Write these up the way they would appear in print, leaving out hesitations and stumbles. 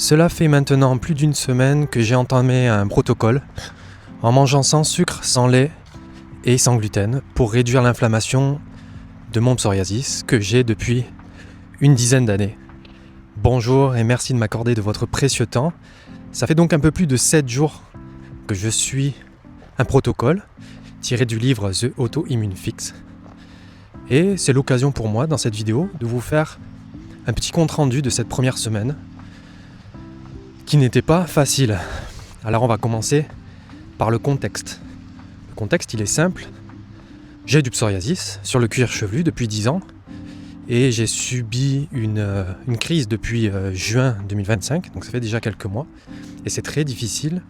Cela fait maintenant plus d'une semaine que j'ai entamé un protocole en mangeant sans sucre, sans lait et sans gluten pour réduire l'inflammation de mon psoriasis que j'ai depuis une dizaine d'années. Bonjour et merci de m'accorder de votre précieux temps. Ça fait donc un peu plus de 7 jours que je suis un protocole tiré du livre The Auto-Immune Fix. Et c'est l'occasion pour moi dans cette vidéo de vous faire un petit compte rendu de cette première semaine qui n'était pas facile. Alors on va commencer par le contexte. Le contexte il est simple. J'ai du psoriasis sur le cuir chevelu depuis 10 ans et j'ai subi une crise depuis juin 2025, donc ça fait déjà quelques mois et c'est très difficile.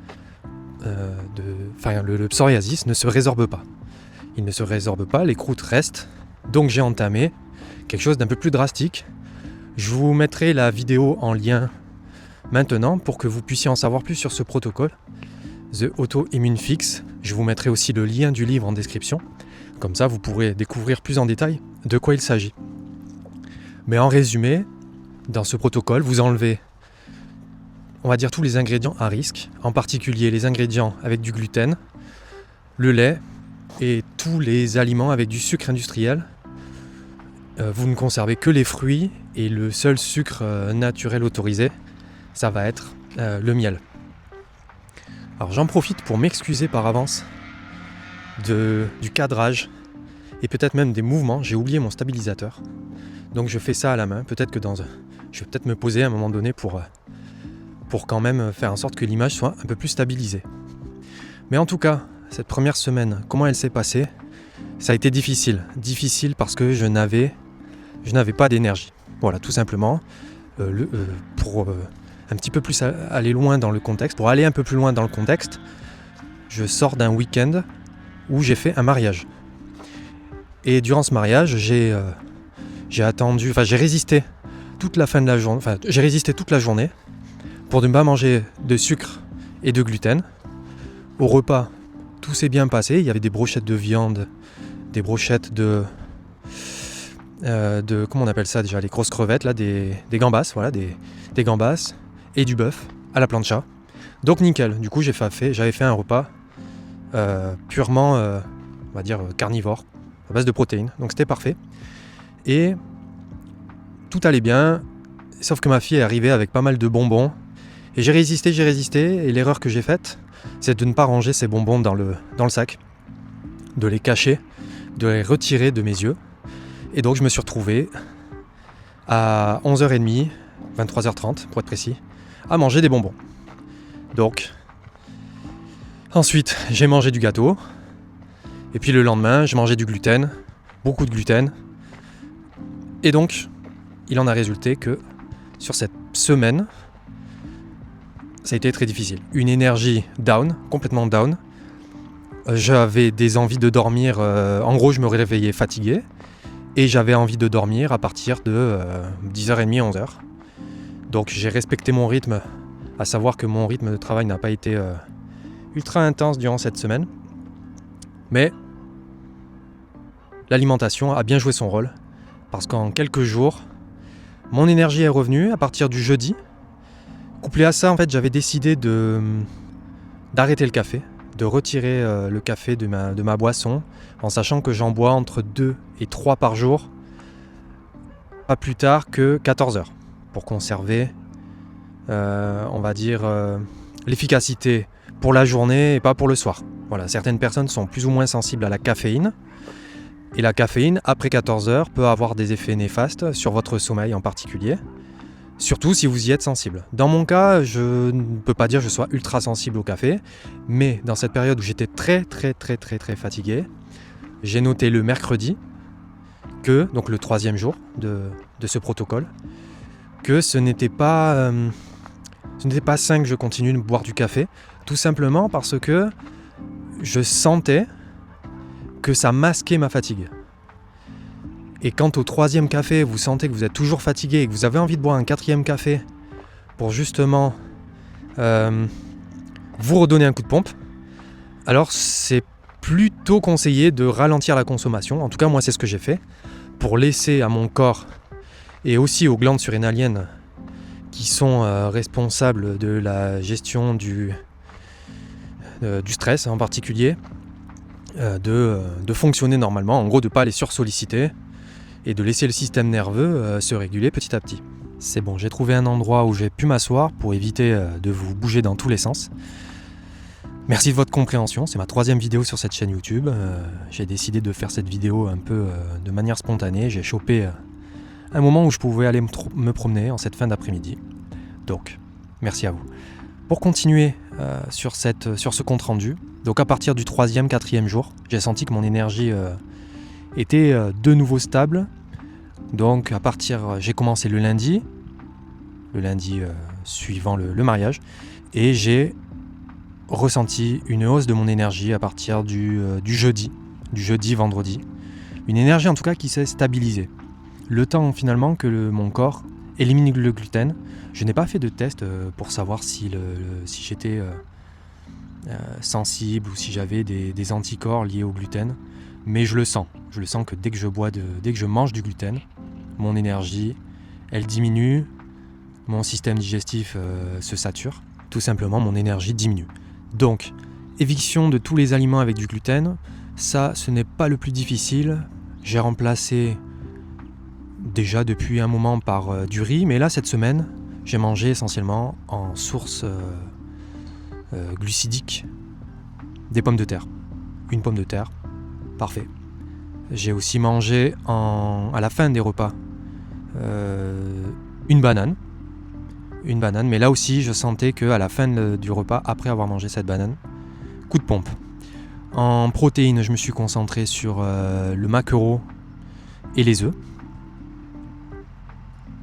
Le psoriasis ne se résorbe pas. Il ne se résorbe pas, les croûtes restent. Donc j'ai entamé quelque chose d'un peu plus drastique. Je vous mettrai la vidéo en lien maintenant pour que vous puissiez en savoir plus sur ce protocole, The Auto-Immune Fix. Je vous mettrai aussi le lien du livre en description. Comme ça, vous pourrez découvrir plus en détail de quoi il s'agit. Mais en résumé, dans ce protocole, vous enlevez, on va dire, tous les ingrédients à risque, en particulier les ingrédients avec du gluten, le lait et tous les aliments avec du sucre industriel. Vous ne conservez que les fruits et le seul sucre naturel autorisé, ça va être le miel. Alors j'en profite pour m'excuser par avance du cadrage et peut-être même des mouvements. J'ai oublié mon stabilisateur, donc je fais ça à la main. Peut-être que je vais peut-être me poser à un moment donné pour quand même faire en sorte que l'image soit un peu plus stabilisée. Mais en tout cas, cette première semaine, comment elle s'est passée? Ça a été difficile parce que je n'avais pas d'énergie. Voilà, tout simplement. Pour un petit peu plus aller loin dans le contexte, pour aller un peu plus loin dans le contexte, je sors d'un week-end où j'ai fait un mariage. Et durant ce mariage, j'ai résisté toute la fin de la journée. J'ai résisté toute la journée pour ne pas manger de sucre et de gluten. Au repas, tout s'est bien passé. Il y avait des brochettes de viande, des brochettes de comment on appelle ça déjà, les grosses crevettes là, des gambas, voilà, des gambas et du bœuf à la plancha. Donc nickel. Du coup, j'avais fait un repas purement, on va dire carnivore, à base de protéines. Donc c'était parfait. Et tout allait bien, sauf que ma fille est arrivée avec pas mal de bonbons. Et j'ai résisté. Et l'erreur que j'ai faite, c'est de ne pas ranger ces bonbons dans le sac, de les cacher, de les retirer de mes yeux. Et donc je me suis retrouvé à 11h30, 23h30 pour être précis, à manger des bonbons. Donc, ensuite j'ai mangé du gâteau. Et puis le lendemain, j'ai mangé du gluten, beaucoup de gluten. Et donc, il en a résulté que sur cette semaine, ça a été très difficile. Une énergie down, complètement down. J'avais des envies de dormir, en gros je me réveillais fatigué. Et j'avais envie de dormir à partir de 10h30, 11h. Donc j'ai respecté mon rythme, à savoir que mon rythme de travail n'a pas été ultra intense durant cette semaine. Mais l'alimentation a bien joué son rôle, parce qu'en quelques jours, mon énergie est revenue à partir du jeudi. Couplé à ça, en fait, j'avais décidé d'arrêter le café, de retirer le café de ma boisson, en sachant que j'en bois entre 2 et 3 par jour, pas plus tard que 14 heures, pour conserver, on va dire, l'efficacité pour la journée et pas pour le soir. Voilà, certaines personnes sont plus ou moins sensibles à la caféine, et la caféine, après 14 heures, peut avoir des effets néfastes sur votre sommeil en particulier, surtout si vous y êtes sensible. Dans mon cas, je ne peux pas dire que je sois ultra sensible au café, mais dans cette période où j'étais très fatigué, j'ai noté le mercredi, donc le 3e jour de ce protocole, que ce n'était pas sain que je continue de boire du café, tout simplement parce que je sentais que ça masquait ma fatigue. Et quand au 3e café, vous sentez que vous êtes toujours fatigué et que vous avez envie de boire un 4e café pour justement vous redonner un coup de pompe, alors c'est plutôt conseillé de ralentir la consommation. En tout cas, moi, c'est ce que j'ai fait pour laisser à mon corps et aussi aux glandes surrénaliennes qui sont responsables de la gestion du stress en particulier, de fonctionner normalement, en gros de ne pas les sursolliciter et de laisser le système nerveux se réguler petit à petit. C'est bon, j'ai trouvé un endroit où j'ai pu m'asseoir pour éviter de vous bouger dans tous les sens. Merci de votre compréhension, c'est ma 3e vidéo sur cette chaîne YouTube. J'ai décidé de faire cette vidéo un peu de manière spontanée. J'ai chopé un moment où je pouvais aller me promener en cette fin d'après-midi. Donc, merci à vous. Pour continuer sur ce compte rendu, donc à partir du 3e, 4e jour, j'ai senti que mon énergie était de nouveau stable. Donc j'ai commencé le lundi suivant le mariage, et j'ai ressenti une hausse de mon énergie à partir du jeudi, vendredi. Une énergie en tout cas qui s'est stabilisée. Le temps finalement que mon corps élimine le gluten. Je n'ai pas fait de test pour savoir si j'étais sensible ou si j'avais des anticorps liés au gluten, mais je le sens. Je le sens que dès que je mange du gluten, mon énergie, elle diminue, mon système digestif se sature, tout simplement mon énergie diminue. Donc, éviction de tous les aliments avec du gluten, ça ce n'est pas le plus difficile. J'ai remplacé déjà depuis un moment par du riz, mais là cette semaine, j'ai mangé essentiellement en source glucidique des pommes de terre. Une pomme de terre, parfait. J'ai aussi mangé à la fin des repas une banane, mais là aussi je sentais qu'à la fin du repas, après avoir mangé cette banane, coup de pompe. En protéines, je me suis concentré sur le maquereau et les œufs.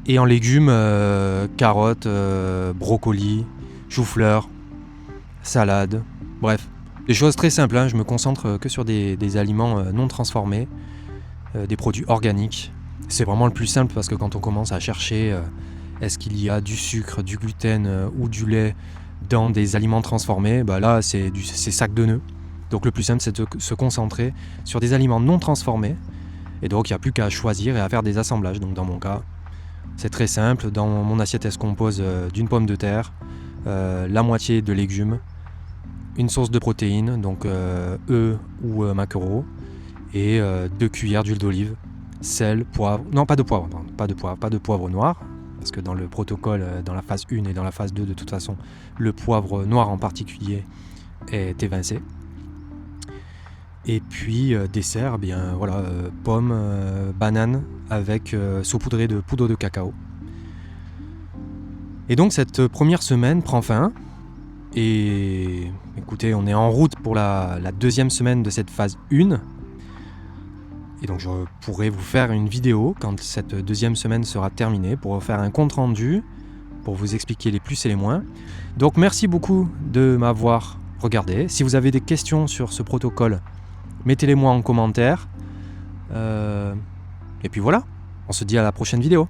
Et en légumes, carottes, brocolis, chou-fleur, salade, bref. Des choses très simples, hein. Je me concentre que sur des aliments non transformés, des produits organiques. C'est vraiment le plus simple parce que quand on commence à chercher est-ce qu'il y a du sucre, du gluten ou du lait dans des aliments transformés, bah là c'est sac de nœuds. Donc le plus simple c'est de se concentrer sur des aliments non transformés, et donc il n'y a plus qu'à choisir et à faire des assemblages. Donc dans mon cas, c'est très simple. Dans mon assiette, elle se compose d'une pomme de terre, la moitié de légumes, une source de protéines, donc œufs ou maquereau, et 2 cuillères d'huile d'olive, sel, poivre, non pas de poivre noir, parce que dans le protocole, dans la phase 1 et dans la phase 2, de toute façon, le poivre noir en particulier est évincé. Et puis dessert, pommes, bananes avec saupoudrées de poudre de cacao. Et donc cette première semaine prend fin. Et écoutez, on est en route pour la 2e semaine de cette phase 1. Et donc je pourrai vous faire une vidéo quand cette 2e semaine sera terminée pour faire un compte rendu, pour vous expliquer les plus et les moins. Donc merci beaucoup de m'avoir regardé. Si vous avez des questions sur ce protocole, mettez-les moi en commentaire. Et puis voilà, on se dit à la prochaine vidéo.